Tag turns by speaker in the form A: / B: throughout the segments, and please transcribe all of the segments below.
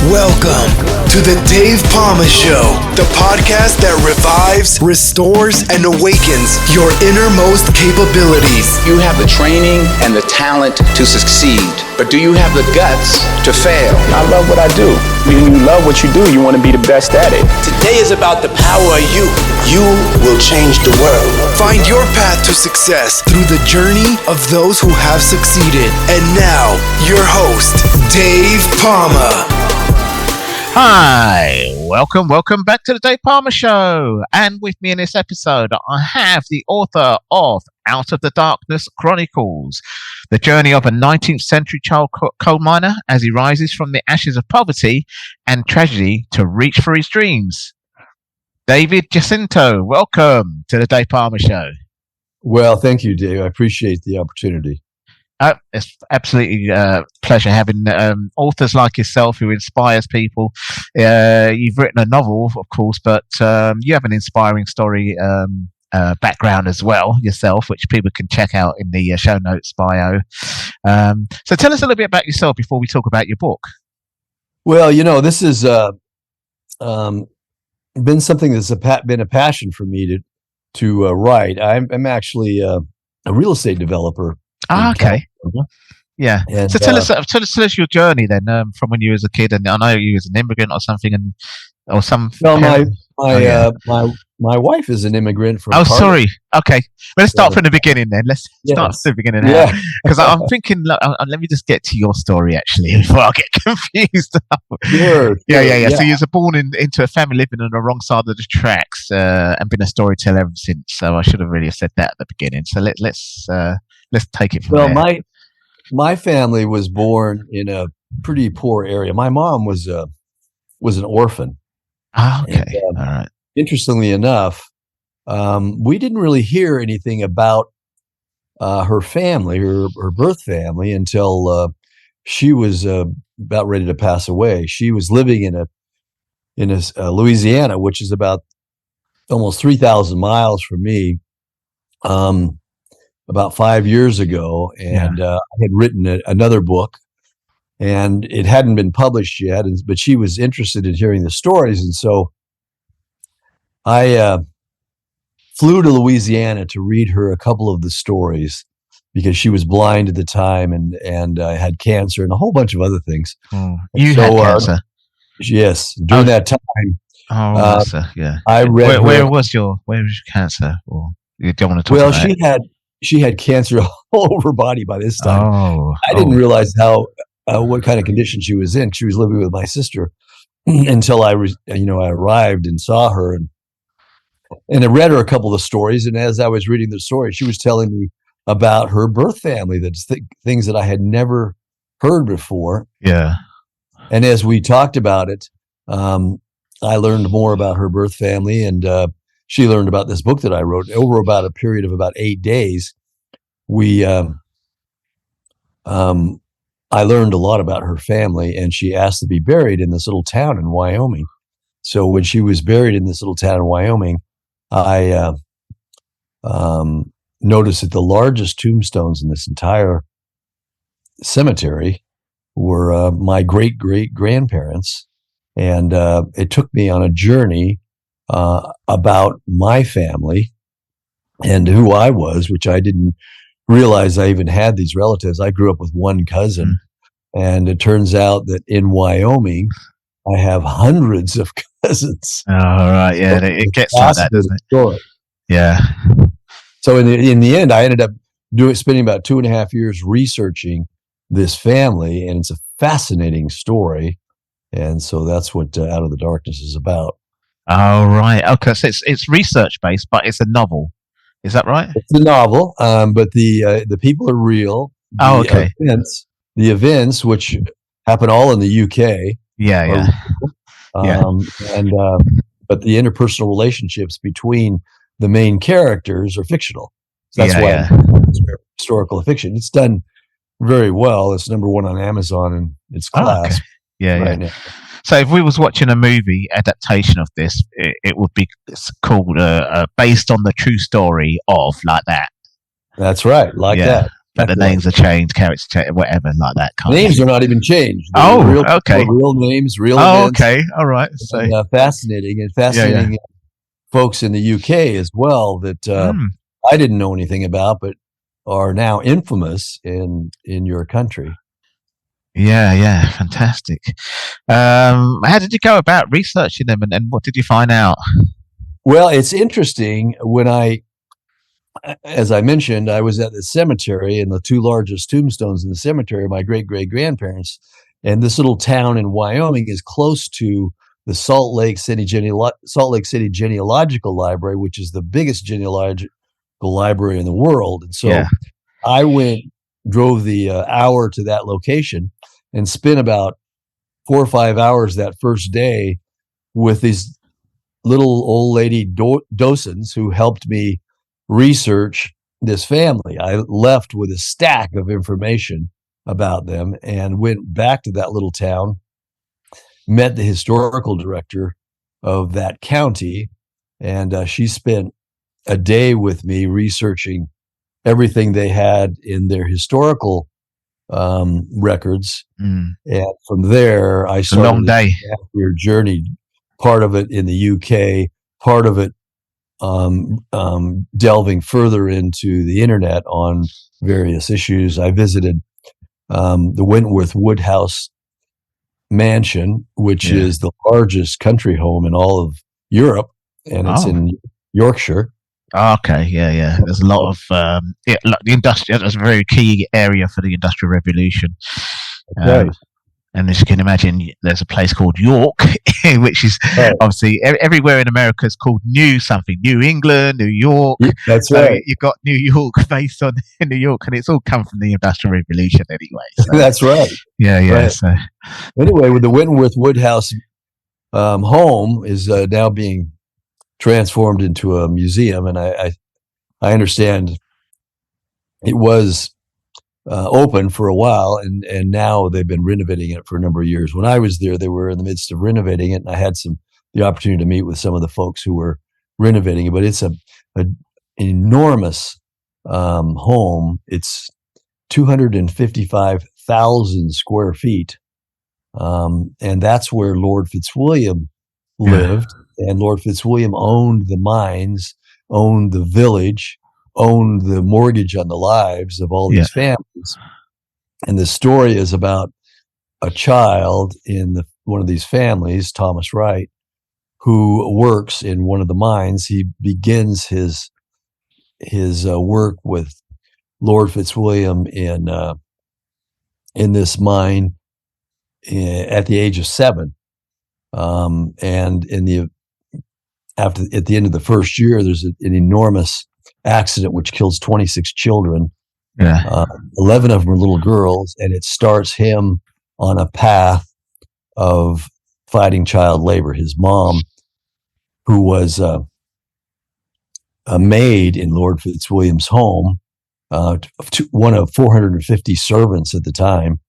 A: Welcome to the Dave Palma Show, the podcast that revives, restores, and awakens your innermost capabilities.
B: You have the training and the talent to succeed, but do you have the guts to fail?
C: I love what I do. When you love what you do, you want to be the best at it.
D: Today is about the power of you. You will change the world.
A: Find your path to success through the journey of those who have succeeded. And now, your host, Dave Palma.
E: Hi, welcome back to the Dave Palma Show. And with me in this episode, I have the author of Out of the Darkness Chronicles, the journey of a 19th century child coal miner as he rises from the ashes of poverty and tragedy to reach for his dreams. David Jacinto, welcome to the Dave Palma Show.
F: Well, thank you, Dave. I appreciate the opportunity.
E: It's absolutely pleasure having authors like yourself who inspires people. You've written a novel, of course, but you have an inspiring story background as well yourself, which people can check out in the show notes bio. So tell us a little bit about yourself before we talk about your book.
F: Well, you know, this has been something that's been a passion for me to write. I'm actually a real estate developer.
E: Okay. Yeah. And, so tell us your journey then, from when you was a kid, and I know you was an immigrant or something, or some.
F: No, my wife is an immigrant from.
E: Oh, sorry. Okay, let's start from the beginning then. Let's start from the beginning. Yeah. Because I'm thinking, let me just get to your story actually before I get confused.
F: Sure.
E: Yeah. So you were born into a family living on the wrong side of the tracks, and been a storyteller ever since. So I should have really said that at the beginning. So let's take it from there.
F: Well, my family was born in a pretty poor area. My mom was an orphan.
E: Oh, okay.
F: And,
E: all right.
F: Interestingly enough, we didn't really hear anything about her family, her birth family, until she was about ready to pass away. She was living in a Louisiana, which is about almost 3,000 miles from me. About 5 years ago, and I had written another book, and it hadn't been published yet, but she was interested in hearing the stories, and so I flew to Louisiana to read her a couple of the stories because she was blind at the time and had cancer and a whole bunch of other things.
E: Oh, you had cancer?
F: Yes, during that time.
E: Oh, yeah.
F: I read.
E: Where was your cancer? Or you don't want to talk about it?
F: Well, she had cancer all over her body by this time.
E: Oh,
F: I didn't realize what kind of condition she was in. She was living with my sister until I arrived and saw her, and I read her a couple of stories. And as I was reading the story, she was telling me about her birth family, that's things that I had never heard before.
E: Yeah.
F: And as we talked about it, I learned more about her birth family, and she learned about this book that I wrote over about a period of about 8 days. I learned a lot about her family, and she asked to be buried in this little town in Wyoming. So when she was buried in this little town in Wyoming, I noticed that the largest tombstones in this entire cemetery were my great-great-grandparents. And it took me on a journey about my family and who I was, which I didn't realize I even had these relatives. I grew up with one cousin, and it turns out that in Wyoming, I have hundreds of cousins.
E: Oh, right. Yeah, it gets like that, doesn't it?
F: Story.
E: Yeah.
F: So in the end, I ended up spending about 2.5 years researching this family, and it's a fascinating story. And so that's what Out of the Darkness is about.
E: Oh, right. Okay. So it's research based, but it's a novel. Is that right?
F: It's a novel, but the people are real.
E: Okay.
F: The events, which happen all in the UK.
E: Yeah.
F: But the interpersonal relationships between the main characters are fictional. So that's why it's historical fiction. It's done very well. It's number 1 on Amazon in its class.
E: Okay. Yeah.
F: Now.
E: So if we was watching a movie adaptation of this, it would be called based on the true story of, like that.
F: That's right, that.
E: but the names are changed, characters changed, whatever, like that kind
F: Names
E: of.
F: are not even changed.
E: Oh,
F: real,
E: okay.
F: Real names, real
E: Oh,
F: events.
E: okay. All right. So
F: And, fascinating folks in the UK as well that I didn't know anything about, but are now infamous in your country.
E: Yeah, fantastic. How did you go about researching them, and what did you find out?
F: Well, it's interesting. As I mentioned, I was at the cemetery, and the two largest tombstones in the cemetery are my great-great-grandparents. And this little town in Wyoming is close to the Salt Lake City Genealogical Library, which is the biggest genealogical library in the world. And so I drove the hour to that location and spent about 4 or 5 hours that first day with these little old lady docents who helped me research this family. I left with a stack of information about them and went back to that little town, met the historical director of that county, and she spent a day with me researching everything they had in their historical records. And from there, I started
E: a long day.
F: Your journey, part of it in the UK, part of it delving further into the internet on various issues. I visited the Wentworth Woodhouse Mansion, which is the largest country home in all of Europe, and it's in Yorkshire.
E: Okay, yeah. There's a lot of the industrial. That's a very key area for the Industrial Revolution.
F: Right.
E: And as you can imagine, there's a place called York, which is obviously everywhere in America is called New England, New York.
F: That's
E: so
F: right.
E: You've got New York based on New York, and it's all come from the Industrial Revolution anyway. So.
F: That's right.
E: Yeah.
F: Right.
E: So
F: anyway, with the Wentworth Woodhouse home is now being transformed into a museum, and I understand it was open for a while, and now they've been renovating it for a number of years. When I was there, they were in the midst of renovating it, and I had the opportunity to meet with some of the folks who were renovating it. But it's an enormous home. It's 255,000 square feet, and that's where Lord Fitzwilliam lived. And Lord Fitzwilliam owned the mines, owned the village, owned the mortgage on the lives of all these families. And the story is about a child in one of these families, Thomas Wright, who works in one of the mines. He begins his work with Lord Fitzwilliam in this mine at the age of 7. And at the end of the first year, there's an enormous accident which kills 26 children. 11 of them are little girls, and it starts him on a path of fighting child labor. His mom, who was a maid in Lord Fitzwilliam's home, one of 450 servants at the time,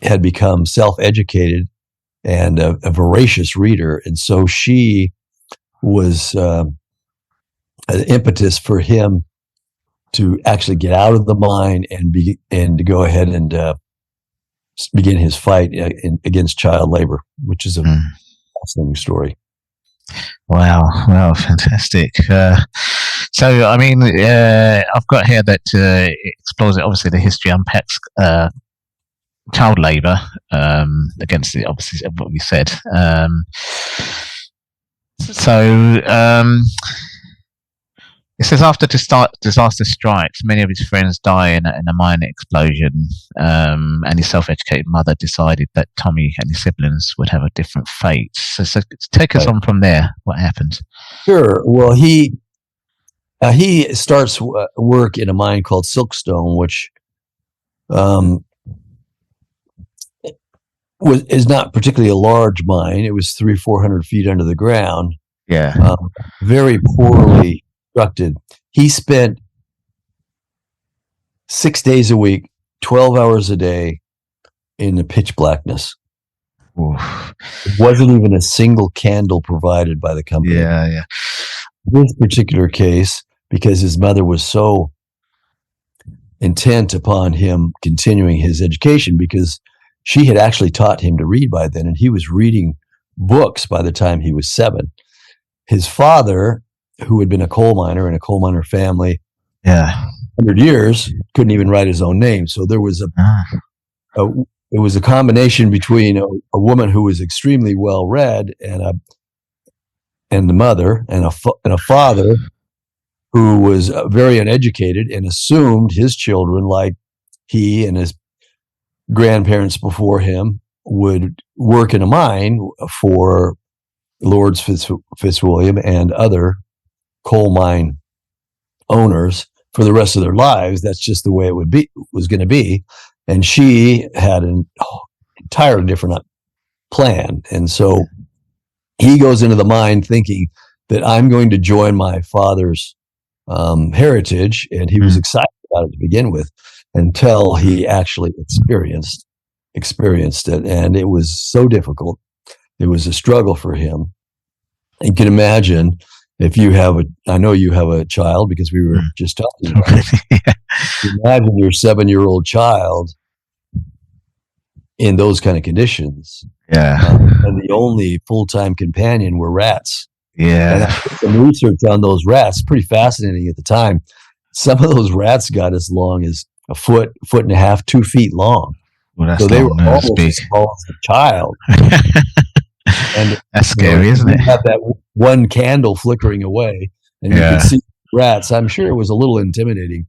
F: had become self-educated and a voracious reader, and so she was an impetus for him to actually get out of the mine and to go ahead and begin his fight against child labor, which is a fascinating story.
E: Wow, fantastic. So, I mean, I've got here that it explores, obviously, the history unpacks child labor against obviously what you said. It says after disaster strikes, many of his friends die in a mining explosion, and his self-educated mother decided that Tommy and his siblings would have a different fate. So take us on from there. What happened?
F: Sure. Well, he starts work in a mine called Silkstone, which is not particularly a large mine. It was 300-400 feet under the ground.
E: Yeah.
F: Very poorly constructed. He spent 6 days a week, 12 hours a day in the pitch blackness.
E: Oof.
F: There wasn't even a single candle provided by the company.
E: Yeah.
F: This particular case, because his mother was so intent upon him continuing his education, because she had actually taught him to read by then, and he was reading books by the time he was 7. His father, who had been a coal miner in a coal miner family, 100 years, couldn't even write his own name. So there was it was a combination between a woman who was extremely well read and the mother, and a father who was very uneducated and assumed his children, like he and his grandparents before him, would work in a mine for Lords Fitzwilliam and other coal mine owners for the rest of their lives. That's just the way it was going to be. And she had an entirely different plan. And so he goes into the mine thinking that I'm going to join my father's heritage. And he was excited about it to begin with, until he actually experienced it. And it was so difficult. It was a struggle for him. You can imagine, if you have I know you have a child, because we were just talking about it. Imagine your 7-year-old child in those kind of conditions. And the only full-time companion were rats. And I did some research on those rats, pretty fascinating at the time. Some of those rats got as long as a foot and a half, 2 feet long.
E: Well,
F: so they were almost as small as a child. And
E: that's scary, isn't it?
F: You have that one candle flickering away, and you could see rats. I'm sure it was a little intimidating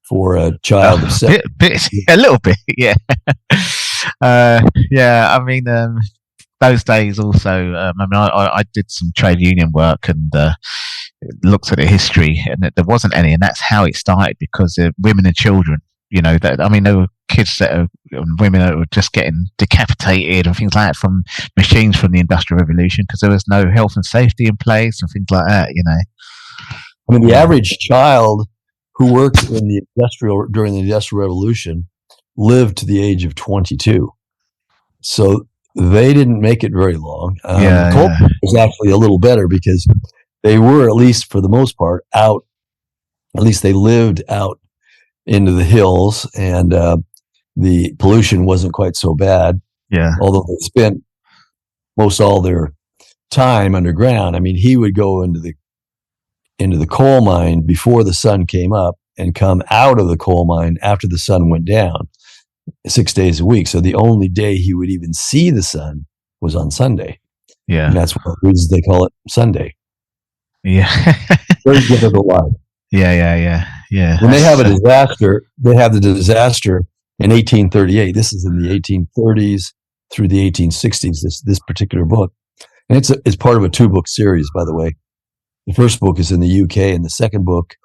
F: for a child of 7.
E: A little bit, yeah. I mean, those days also, I did some trade union work and looked at the history, and there wasn't any, and that's how it started, because women and children, there were kids women that were just getting decapitated and things like that from machines from the Industrial Revolution, because there was no health and safety in place and things like that,
F: I mean, the average child who worked during the Industrial Revolution lived to the age of 22. So they didn't make it very long. Coal was actually a little better, because they were, at least for the most part, out. At least they lived out into the hills, and the pollution wasn't quite so bad. Although they spent most all their time underground. I mean, he would go into the coal mine before the sun came up, and come out of the coal mine after the sun went down, 6 days a week. So the only day he would even see the sun was on Sunday. And that's why they call it Sunday. Very difficult life. When they have a disaster, they have the disaster in 1838. This is in the 1830s through the 1860s, this particular book. And it's part of a 2-book series, by the way. The first book is in the UK, and the second book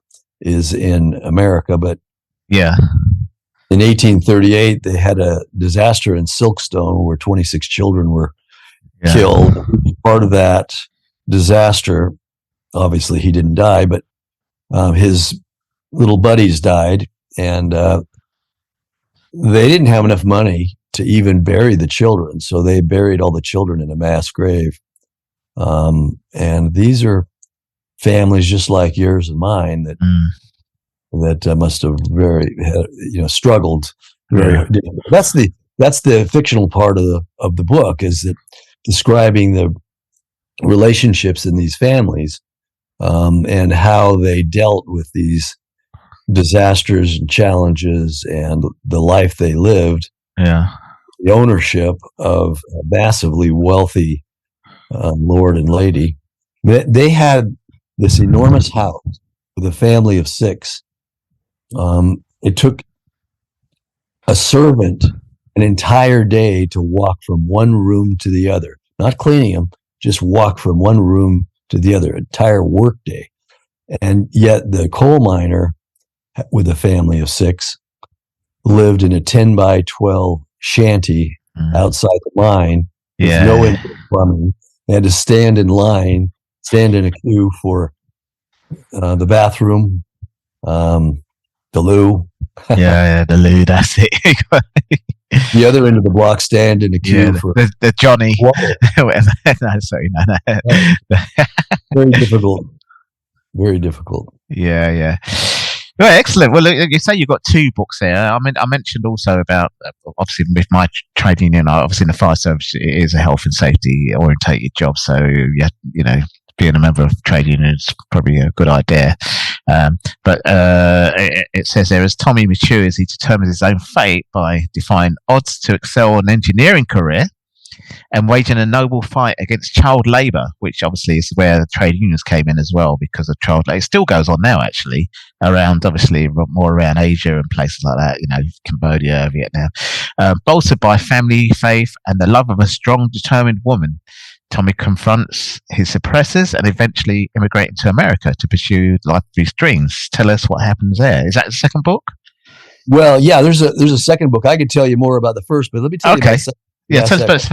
F: is in America. But in 1838, they had a disaster in Silkstone where 26 children were killed. Part of that disaster, obviously he didn't die, but his little buddies died, and they didn't have enough money to even bury the children. So they buried all the children in a mass grave. And these are families just like yours and mine that must have struggled very hard. That's the fictional part of the book, is that describing the relationships in these families, and how they dealt with these disasters and challenges, and the life they lived. The ownership of a massively wealthy lord and lady. They had this enormous house with a family of 6. It took a servant an entire day to walk from one room to the other, not cleaning them, just walk from one room to the other, entire work day. And yet the coal miner, with a family of 6, lived in a 10 by 12 shanty outside the mine with no indoor plumbing. They had to stand in a queue for the bathroom, the loo.
E: The loo, that's it.
F: The other end of the block, stand in a queue for
E: the Johnny. No, sorry, no.
F: Very difficult. Very difficult.
E: But Well, excellent. Well, you say you've got two books there. I mean, I mentioned also about obviously with my trade union. Obviously, in the fire service, it is a health and safety orientated job. So, being a member of trade union is probably a good idea. But it says there, as Tommy matures, he determines his own fate by defying odds to excel an engineering career and waging a noble fight against child labour, which obviously is where the trade unions came in as well, because of child labour. It still goes on now, actually, around, obviously, more around Asia and places like that, Cambodia, Vietnam. Bolstered by family, faith, and the love of a strong, determined woman, Tommy confronts his suppressors and eventually immigrating to America to pursue life of his dreams. Tell us what happens there. Is that the second book?
F: Well, yeah, there's a second book. I could tell you more about the first, but let me tell you about the second.
E: Yeah, tell us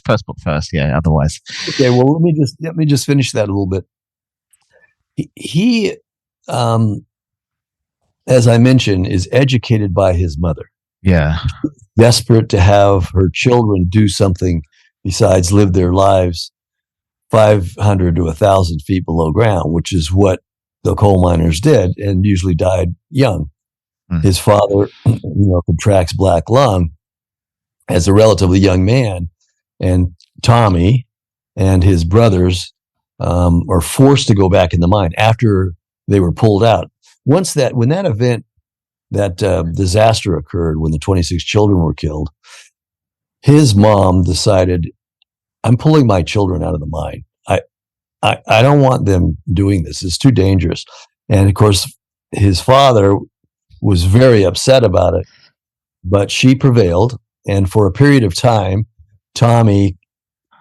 E: first book first. Yeah, otherwise.
F: Okay, well, let me just finish that a little bit. He, as I mentioned, is educated by his mother.
E: Yeah.
F: Desperate to have her children do something besides live their lives 500 to 1,000 feet below ground, which is what the coal miners did, and usually died young. His father, contracts black lung as a relatively young man, and Tommy and his brothers are forced to go back in the mine after they were pulled out. When that event, that disaster occurred, when the 26 children were killed, his mom decided, I'm pulling my children out of the mine. I don't want them doing this. It's too dangerous. And of course, his father was very upset about it, but she prevailed. And for a period of time, Tommy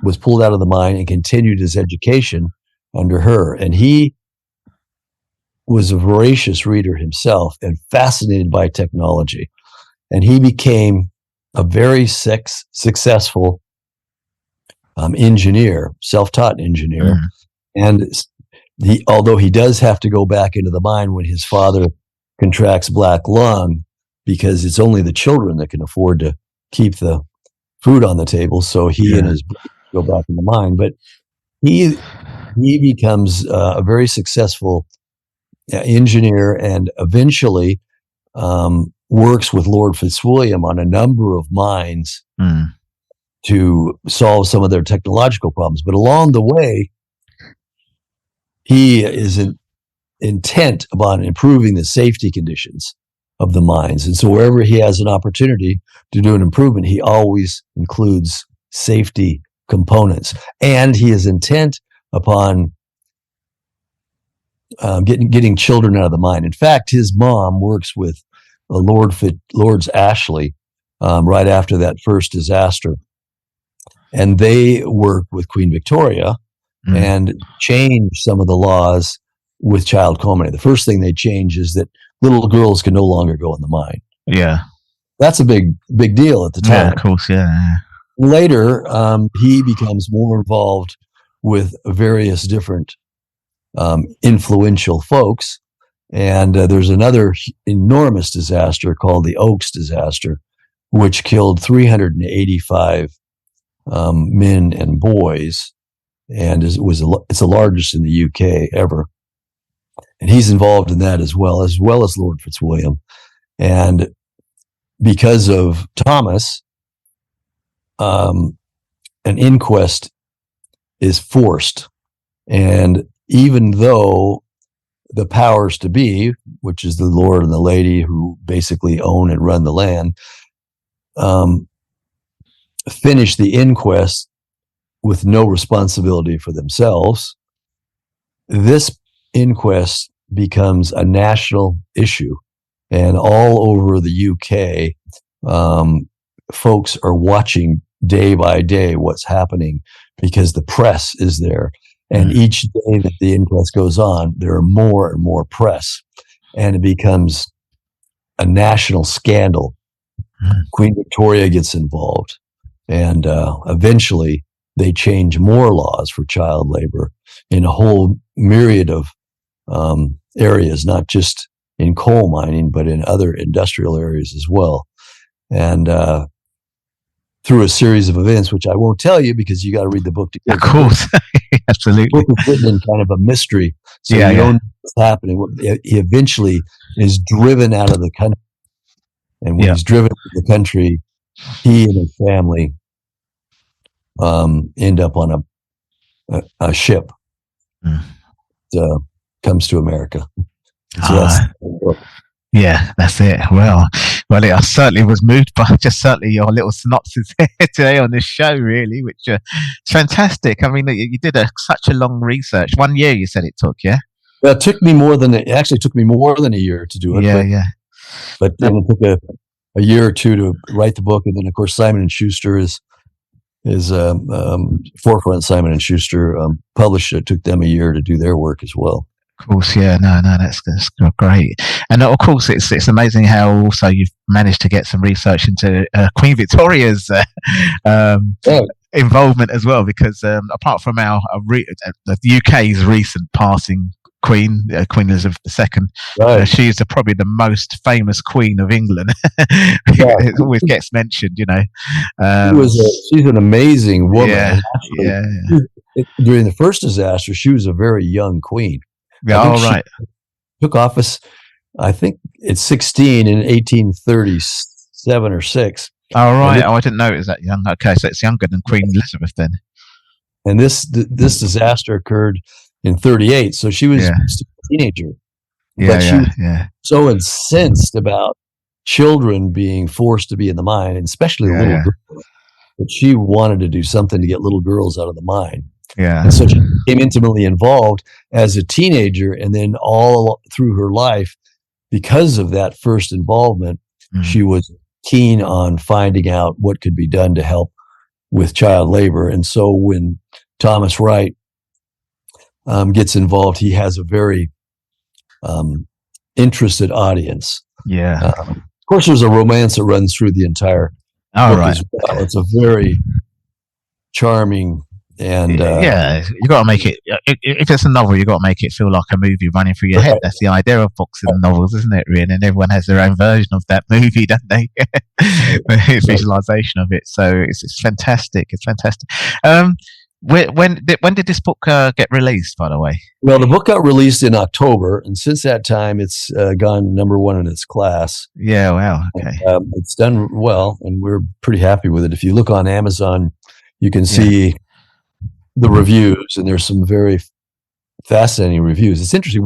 F: was pulled out of the mine and continued his education under her. And he was a voracious reader himself and fascinated by technology. And he became a very successful engineer, self-taught engineer. And although he does have to go back into the mine when his father contracts black lung, because it's only the children that can afford to keep the food on the table, so he and his brother go back in the mine. But he becomes a very successful engineer, and eventually works with Lord Fitzwilliam on a number of mines to solve some of their technological problems. But along the way, he is intent upon improving the safety conditions of the mines. And so wherever he has an opportunity to do an improvement, he always includes safety components. And he is intent upon getting children out of the mine. In fact, his mom works with Lords Ashley right after that first disaster. And they work with Queen Victoria and change some of the laws with child coal mining. The first thing they change is that little girls can no longer go in the mine.
E: Yeah.
F: That's a big deal at the time.
E: Yeah, of course, yeah.
F: Later, he becomes more involved with various different influential folks. And there's another enormous disaster called the Oaks disaster, which killed 385 men and boys. And it's the largest in the UK ever. And he's involved in that as well as Lord Fitzwilliam. And because of Thomas, an inquest is forced. And even though the powers to be, which is the Lord and the Lady who basically own and run the land, finish the inquest with no responsibility for themselves, this inquest becomes a national issue. And all over the UK, folks are watching day by day what's happening because the press is there. And each day that the inquest goes on, there are more and more press. And it becomes a national scandal. Queen Victoria gets involved. And eventually, they change more laws for child labor in a whole myriad of areas, not just in coal mining, but in other industrial areas as well. And through a series of events, which I won't tell you because you got to read the book to get
E: Of course. absolutely.
F: The book is written in kind of a mystery, so you don't know what's happening. He eventually is driven out of the country, and when he's driven out of the country, he and his family end up on a ship that comes to America. So that's the book.
E: Yeah, that's it. Well, I certainly was moved by just certainly your little synopsis today on this show, really, which is fantastic. I mean, you did such a long research. 1 year, you said it took, yeah?
F: Well, it actually took me more than a year to do it. But then it took a year or two to write the book, and then of course Simon and Schuster is Forefront. Simon and Schuster published it. It took them a year to do their work as well.
E: Of course, that's great. And of course, it's amazing how also you've managed to get some research into Queen Victoria's involvement as well, because apart from the UK's recent passing Queen Elizabeth II, she is probably the most famous Queen of England. It always gets mentioned, you know.
F: She's an amazing woman. During the first disaster, she was a very young queen. She took office, I think it's 16 in 1837 or 6.
E: Oh, right. I didn't know it was that young. Okay, so it's younger than Queen Elizabeth then.
F: And this disaster occurred in 38, so she was still a teenager. But she was so incensed about children being forced to be in the mine, and especially little girls, that she wanted to do something to get little girls out of the mine.
E: Yeah.
F: And so she became intimately involved as a teenager, and then all through her life, because of that first involvement, she was keen on finding out what could be done to help with child labor. And so when Thomas Wright gets involved, he has a very interested audience.
E: Yeah.
F: Of course, there's a romance that runs through the entire book as well. It's a very charming. And
E: you got to make it. If it's a novel, you got to make it feel like a movie running through your head. That's the idea of books and novels, isn't it? Really, and everyone has their own version of that movie, don't they? Visualization of it. So it's fantastic. It's fantastic. When did this book get released? By the way,
F: well, the book got released in October, and since that time, it's gone #1 in its class.
E: Yeah, wow. Okay,
F: it's done well, and we're pretty happy with it. If you look on Amazon, you can see the reviews, and there's some very fascinating reviews. It's interesting.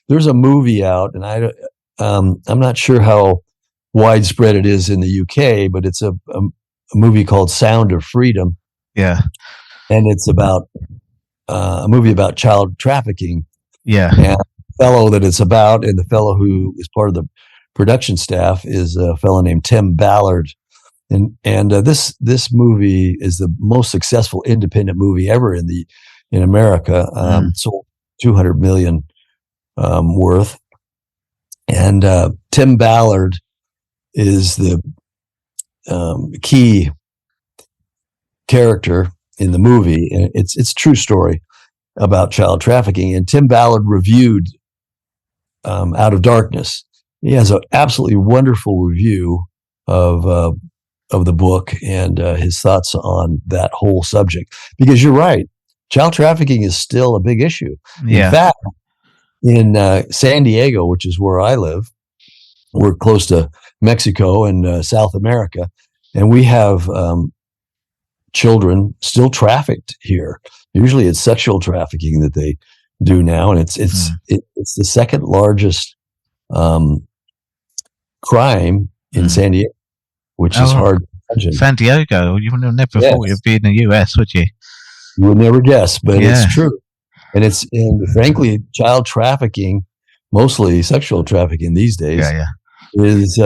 F: There's a movie out, and I'm not sure how widespread it is in the UK, but it's a movie called Sound of Freedom.
E: Yeah,
F: and it's about a movie about child trafficking.
E: Yeah,
F: and the fellow that it's about, and the fellow who is part of the production staff is a fellow named Tim Ballard. And this movie is the most successful independent movie ever in America. Sold 200 million worth. And Tim Ballard is the key character in the movie, and it's a true story about child trafficking. And Tim Ballard reviewed Out of Darkness. He has an absolutely wonderful review of the book and his thoughts on that whole subject. Because you're right, child trafficking is still a big issue.
E: Yeah.
F: In fact, in San Diego, which is where I live, we're close to Mexico and South America, and we have children still trafficked here. Usually it's sexual trafficking that they do now, and it's the second largest crime in San Diego, which is hard to imagine.
E: San Diego, you would have never thought you'd be in the US, would you?
F: You would never guess, but it's true. And frankly, child trafficking, mostly sexual trafficking these days, is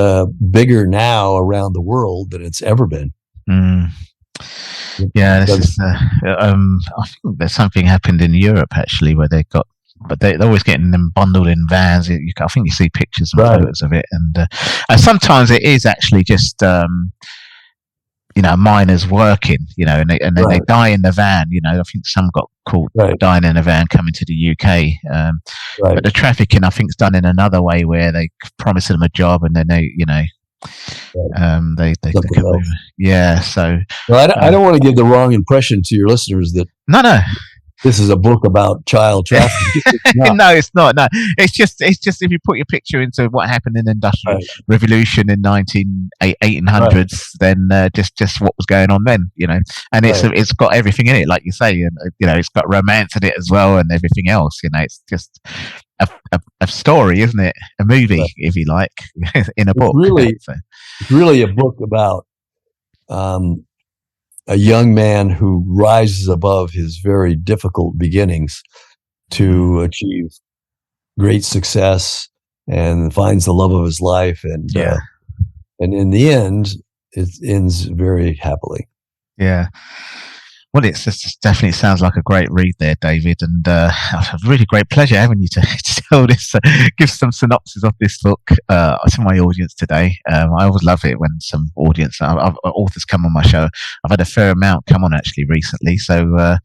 F: bigger now around the world than it's ever been.
E: Yeah, this is, I think there's something happened in Europe actually where but they're always getting them bundled in vans. I think you see pictures and photos of it, and sometimes it is actually just miners working, and they die in the van. I think some got caught dying in a van coming to the UK. But the trafficking, I think, is done in another way where they promise them a job and then they come over. Yeah. So
F: I don't want to give the wrong impression to your listeners that
E: no.
F: this is a book about child trafficking.
E: No, it's not. No, it's just if you put your picture into what happened in the Industrial Revolution in 1800s, then just what was going on then, and it's got everything in it, like you say, and it's got romance in it as well and everything else. It's just a story, isn't it? A movie, if you like, in a book. It's really a book about a young man who rises above his very difficult beginnings to achieve great success and finds the love of his life. And in the end, it ends very happily. Yeah. Well, it definitely sounds like a great read there, David, and a really great pleasure having you to tell this, give some synopsis of this book to my audience today. I always love it when some authors come on my show. I've had a fair amount come on actually recently, so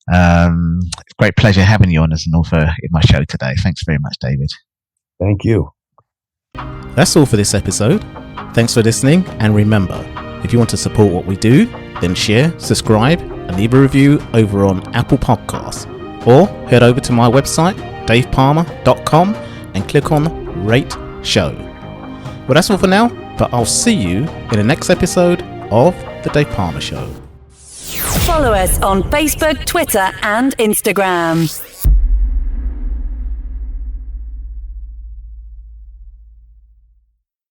E: it's great pleasure having you on as an author in my show today. Thanks very much, David.
F: Thank you.
G: That's all for this episode. Thanks for listening, and remember, if you want to support what we do, then share, subscribe, and leave a review over on Apple Podcasts. Or head over to my website, davepalmer.com, and click on Rate Show. Well, that's all for now, but I'll see you in the next episode of The Dave Palmer Show.
H: Follow us on Facebook, Twitter, and Instagram.